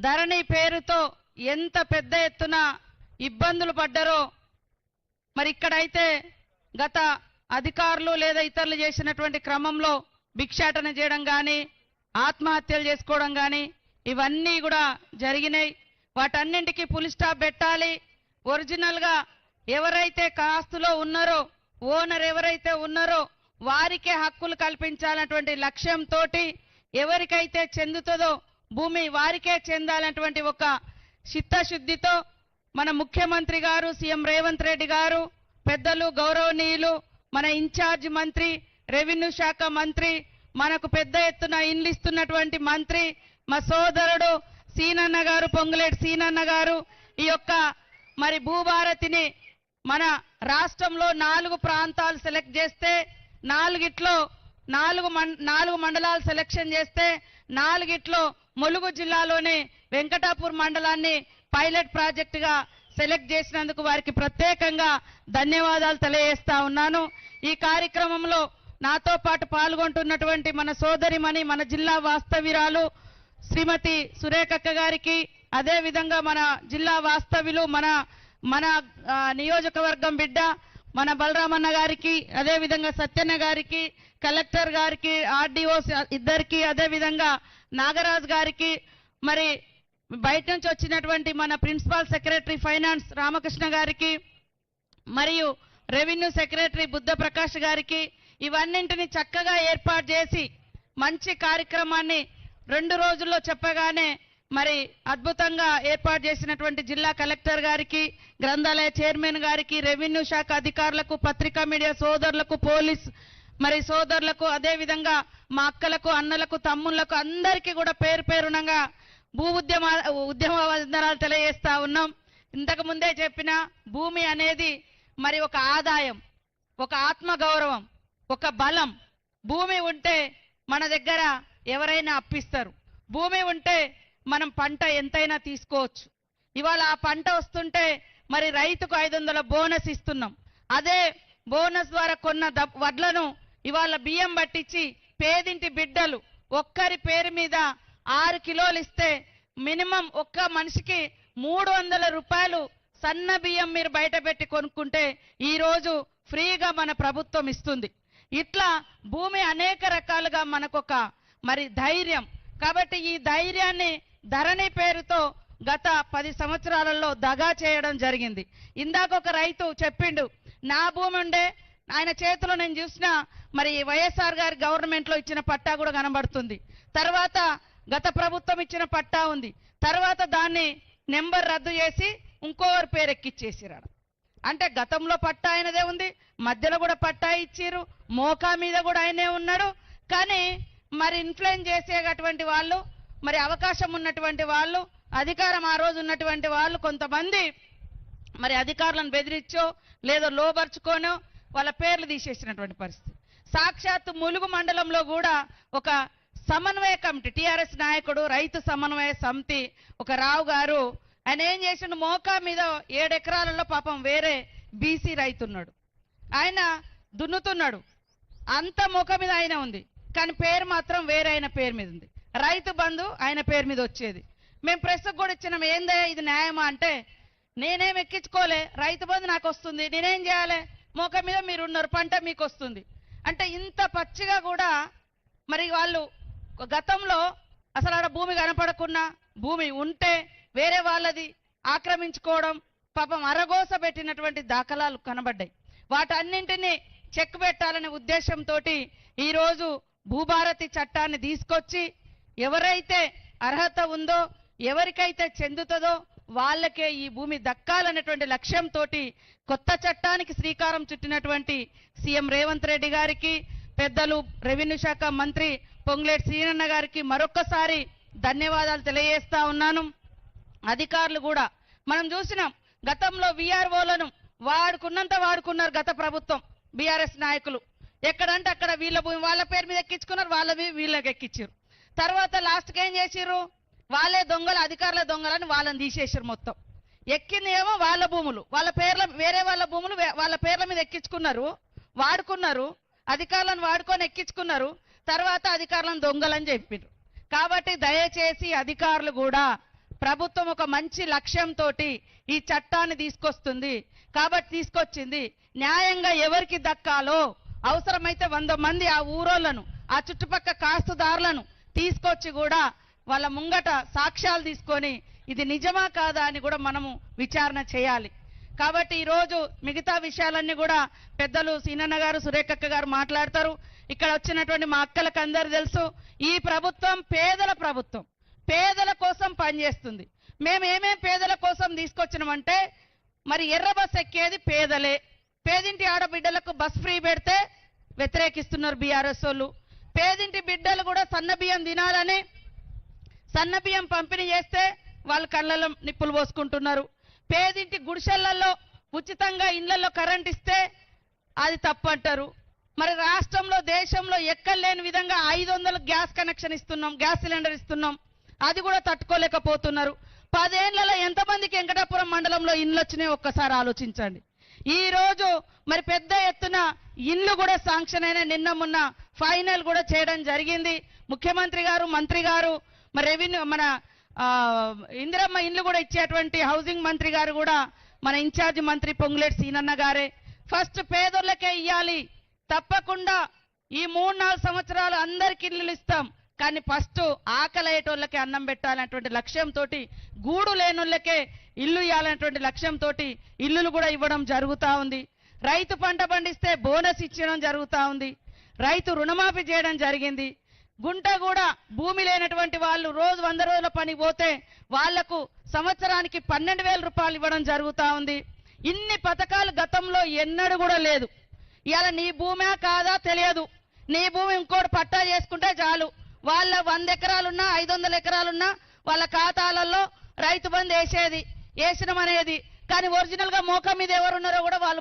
ధరణి పేరుతో ఎంత పెద్ద ఎత్తున ఇబ్బందులు పడ్డారో మరి ఇక్కడైతే గత అధికారులు లేదా ఇతరులు చేసినటువంటి క్రమంలో భిక్షాటన చేయడం కానీ ఆత్మహత్యలు చేసుకోవడం కానీ ఇవన్నీ కూడా జరిగినాయి. వాటన్నింటికి ఫుల్ స్టాప్ పెట్టాలి. ఒరిజినల్గా ఎవరైతే కాస్తులో ఉన్నారో ఓనర్ ఎవరైతే ఉన్నారో వారికే హక్కులు కల్పించాలన్నటువంటి లక్ష్యంతో ఎవరికైతే చెందుతుందో భూమి వారికే చెందాలన్నటువంటి ఒక చిత్తశుద్ధితో మన ముఖ్యమంత్రి గారు సీఎం రేవంత్ రెడ్డి గారు పెద్దలు గౌరవనీయులు మన ఇన్ఛార్జ్ మంత్రి రెవెన్యూ శాఖ మంత్రి మనకు పెద్ద ఎత్తున ఇన్లిస్తున్నటువంటి మంత్రి మా సోదరుడు సీనన్న గారు పొంగులేటి సీనన్న గారు ఈ యొక్క మరి భూభారతిని మన రాష్ట్రంలో 4 ప్రాంతాలు సెలెక్ట్ చేస్తే 4 మండలాలు సెలెక్షన్ చేస్తే 4 ములుగు జిల్లాలోని వెంకటాపూర్ మండలాన్ని పైలట్ ప్రాజెక్టుగా సెలెక్ట్ చేసినందుకు వారికి ప్రత్యేకంగా ధన్యవాదాలు తెలియజేస్తా ఉన్నాను. ఈ కార్యక్రమంలో నాతో పాటు పాల్గొంటున్నటువంటి మన సోదరిమణి మన జిల్లా వాస్తవ్యురాలు శ్రీమతి సురేఖక్క గారికి అదే విధంగా మన జిల్లా వాస్తవ్యులు మన నియోజకవర్గం బిడ్డ మన బలరామన్న గారికి అదే విధంగా సత్యన్న గారికి కలెక్టర్ గారికి ఆర్డీఓ ఇద్దరికి అదే విధంగా నాగరాజ్ గారికి మరి బయట నుంచి వచ్చినటువంటి మన ప్రిన్సిపల్ సెక్రటరీ ఫైనాన్స్ రామకృష్ణ గారికి మరియు రెవెన్యూ సెక్రటరీ బుద్ధ ప్రకాష్ గారికి ఇవన్నింటిని చక్కగా ఏర్పాటు చేసి మంచి కార్యక్రమాన్ని 2 రోజుల్లో చెప్పగానే మరి అద్భుతంగా ఏర్పాటు చేసినటువంటి జిల్లా కలెక్టర్ గారికి గ్రంథాలయ చైర్మన్ గారికి రెవెన్యూ శాఖ అధికారులకు పత్రికా మీడియా సోదరులకు పోలీస్ మరి సోదరులకు అదే విధంగా మా అక్కలకు అన్నలకు తమ్ముళ్లకు అందరికీ కూడా పేరు పేరునంగా ఉద్యమ వందనాలు తెలియజేస్తా ఉన్నాం. ఇంతకు ముందే చెప్పిన భూమి అనేది మరి ఒక ఆదాయం, ఒక ఆత్మగౌరవం, ఒక బలం. భూమి ఉంటే మన దగ్గర ఎవరైనా అప్పిస్తారు. భూమి ఉంటే మనం పంట ఎంతైనా తీసుకోవచ్చు. ఇవాళ ఆ పంట వస్తుంటే మరి రైతుకు 500 బోనస్ ఇస్తున్నాం. అదే బోనస్ ద్వారా కొన్న వడ్లను ఇవాళ బియ్యం పట్టించి పేదింటి బిడ్డలు ఒక్కరి పేరు మీద 6 కిలోలు ఇస్తే మినిమం ఒక్క మనిషికి 300 రూపాయలు సన్న బియ్యం మీరు బయట పెట్టి కొనుక్కుంటే ఈరోజు ఫ్రీగా మన ప్రభుత్వం ఇస్తుంది. ఇట్లా భూమి అనేక రకాలుగా మనకొక మరి ధైర్యం. కాబట్టి ఈ ధైర్యాన్ని ధరణి పేరుతో గత 10 సంవత్సరాలలో దగా చేయడం జరిగింది. ఇందాక ఒక రైతు చెప్పిండు, నా భూమి ఉండే ఆయన చేతిలో నేను చూసిన మరి వైఎస్ఆర్ గారి గవర్నమెంట్లో ఇచ్చిన పట్టా కూడా కనబడుతుంది. తర్వాత గత ప్రభుత్వం ఇచ్చిన పట్టా ఉంది. తర్వాత దాన్ని నెంబర్ రద్దు చేసి ఇంకోరి పేరు ఎక్కిచ్చేసిరాడు. అంటే గతంలో పట్టా ఆయనదే ఉంది, మధ్యలో కూడా పట్టా ఇచ్చిరు, మోకా మీద కూడా ఆయనే ఉన్నాడు. కానీ మరి ఇన్ఫ్లుయెన్స్ చేసేటటువంటి వాళ్ళు, మరి అవకాశం ఉన్నటువంటి వాళ్ళు, అధికారం ఆ రోజు ఉన్నటువంటి వాళ్ళు కొంతమంది మరి అధికారులను బెదిరించో లేదో లోబర్చుకోనో వాళ్ళ పేర్లు తీసేసినటువంటి పరిస్థితి. సాక్షాత్తు ములుగు మండలంలో కూడా ఒక సమన్వయ కమిటీ టీఆర్ఎస్ నాయకుడు రైతు సమన్వయ సమితి ఒక రావు గారు ఆయన ఏం చేసిండు, మోకా మీద 7 ఎకరాలలో పాపం వేరే బీసీ రైతున్నాడు, ఆయన దున్నుతున్నాడు. అంత మోకా మీద ఆయన ఉంది, కానీ పేరు మాత్రం వేరే ఆయన పేరు మీద ఉంది. రైతు బంధు ఆయన పేరు మీద వచ్చేది. మేము ప్రెస్కు కూడా ఇచ్చినాం, ఏందయ్యా ఇది న్యాయమా అంటే, నేనేం ఎక్కించుకోలే, రైతు బంధు నాకు వస్తుంది, నేనేం చేయాలి, మోక మీద మీరు ఉన్నారు, పంట మీకు వస్తుంది అంటే. ఇంత పచ్చిగా కూడా మరి వాళ్ళు గతంలో అసలు ఆడ భూమి కనపడకున్నా భూమి ఉంటే వేరే వాళ్ళది ఆక్రమించుకోవడం పాపం అరగోస పెట్టినటువంటి దాఖలాలు కనబడ్డాయి. వాటన్నింటినీ చెక్ పెట్టాలనే ఉద్దేశంతో ఈరోజు భూభారతి చట్టాన్ని తీసుకొచ్చి ఎవరైతే అర్హత ఉందో ఎవరికైతే చెందుతుందో వాళ్ళకే ఈ భూమి దక్కాలనేటువంటి లక్ష్యంతో కొత్త చట్టానికి శ్రీకారం చుట్టినటువంటి సీఎం రేవంత్ రెడ్డి గారికి, పెద్దలు రెవెన్యూ శాఖ మంత్రి పొంగులేటి సీనన్న గారికి మరొక్కసారి ధన్యవాదాలు తెలియజేస్తా ఉన్నాను. అధికారులు కూడా మనం చూసినాం, గతంలో వీఆర్ఓలను వాడుకున్నంత వాడుకున్నారు గత ప్రభుత్వం బీఆర్ఎస్ నాయకులు. ఎక్కడంటే అక్కడ వీళ్ళ భూమి వాళ్ళ పేరు మీద ఎక్కించుకున్నారు, వాళ్ళవి వీళ్ళకి ఎక్కించారు. తర్వాత లాస్ట్కి ఏం చేసిర్రు, వాళ్ళే దొంగలు, అధికారుల దొంగలని వాళ్ళని తీసేసారు. మొత్తం ఎక్కింది ఏమో వాళ్ళ భూములు, వాళ్ళ పేర్ల వేరే వాళ్ళ భూములు వాళ్ళ పేర్ల మీద ఎక్కించుకున్నారు, వాడుకున్నారు, అధికారులను వాడుకొని ఎక్కించుకున్నారు. తర్వాత అధికారులను దొంగలని చెప్పారు. కాబట్టి దయచేసి అధికారులు కూడా ప్రభుత్వం ఒక మంచి లక్ష్యంతో ఈ చట్టాన్ని తీసుకొచ్చింది. న్యాయంగా ఎవరికి దక్కాలో అవసరమైతే 100 మంది ఆ ఊరోళ్లను ఆ చుట్టుపక్క కాస్తుదారులను తీసుకొచ్చి కూడా వాళ్ళ ముంగట సాక్ష్యాలు తీసుకొని ఇది నిజమా కాదా అని కూడా మనము విచారణ చేయాలి. కాబట్టి ఈ రోజు మిగతా విషయాలన్నీ కూడా పెద్దలు సీనన్న గారు సురేఖక్క గారు మాట్లాడతారు. ఇక్కడ వచ్చినటువంటి మా అక్కలకు అందరూ తెలుసు, ఈ ప్రభుత్వం పేదల కోసం పనిచేస్తుంది. మేము ఏమేం పేదల కోసం తీసుకొచ్చినామంటే, మరి ఎర్ర బస్ ఎక్కేది పేదలే, పేదింటి ఆడబిడ్డలకు బస్ ఫ్రీ పెడితే వ్యతిరేకిస్తున్నారు బీఆర్ఎస్ వాళ్ళు. పేదింటి బిడ్డలు కూడా సన్నబియ్యం తినాలని సన్నబియ్యం పంపిణీ చేస్తే వాళ్ళు కళ్ళల్లో నిప్పులు పోసుకుంటున్నారు. పేదింటి గుడిసెళ్లలో ఉచితంగా ఇళ్లలో కరెంట్ ఇస్తే అది తప్పు అంటారు. మరి రాష్ట్రంలో దేశంలో ఎక్కలేని విధంగా 500 గ్యాస్ కనెక్షన్ ఇస్తున్నాం, గ్యాస్ సిలిండర్ ఇస్తున్నాం, అది కూడా తట్టుకోలేకపోతున్నారు. 10 ఏళ్లలో ఎంతమందికి వెంకటాపురం మండలంలో ఇండ్లు వచ్చినాయో ఒక్కసారి ఆలోచించండి. ఈ రోజు మరి పెద్ద ఎత్తున ఇల్లు కూడా శాంక్షన్ అయిన నిన్న మొన్న ఫైనల్ కూడా చేయడం జరిగింది. ముఖ్యమంత్రి గారు, మంత్రి గారు, మరి రెవెన్యూ మన ఇందిరమ్మ ఇండ్లు కూడా ఇచ్చేటువంటి హౌసింగ్ మంత్రి గారు కూడా మన ఇన్ఛార్జ్ మంత్రి పొంగులేటి సీనన్న గారే. ఫస్ట్ పేదోళ్ళకే ఇయ్యాలి, తప్పకుండా ఈ 3-4 సంవత్సరాలు అందరికి ఇల్లు ఇస్తాం, కానీ ఫస్ట్ ఆకలయ్యేటోళ్ళకే అన్నం పెట్టాలనేటువంటి లక్ష్యంతో, గూడు లేనోళ్ళకే ఇల్లు ఇవ్వాలనేటువంటి లక్ష్యంతో ఇల్లులు కూడా ఇవ్వడం జరుగుతూ ఉంది. రైతు పంట పండిస్తే బోనస్ ఇచ్చడం జరుగుతూ ఉంది. రైతు రుణమాఫీ చేయడం జరిగింది. గుంట కూడా భూమి లేనటువంటి వాళ్ళు రోజు 100 రోజుల పని పోతే వాళ్లకు సంవత్సరానికి 12,000 రూపాయలు ఇవ్వడం జరుగుతూ ఉంది. ఇన్ని పథకాలు గతంలో ఎన్నడూ కూడా లేదు. ఇవాళ నీ భూమే కాదా తెలియదు, నీ భూమి ఇంకోటి పట్టా చేసుకుంటే చాలు, వాళ్ళ 100 ఎకరాలున్నా 500 ఎకరాలున్నా వాళ్ళ ఖాతాలలో రైతు బంధు వేసినమనేది. కానీ ఒరిజినల్ గా మోక మీద ఎవరున్నారో కూడా వాళ్ళు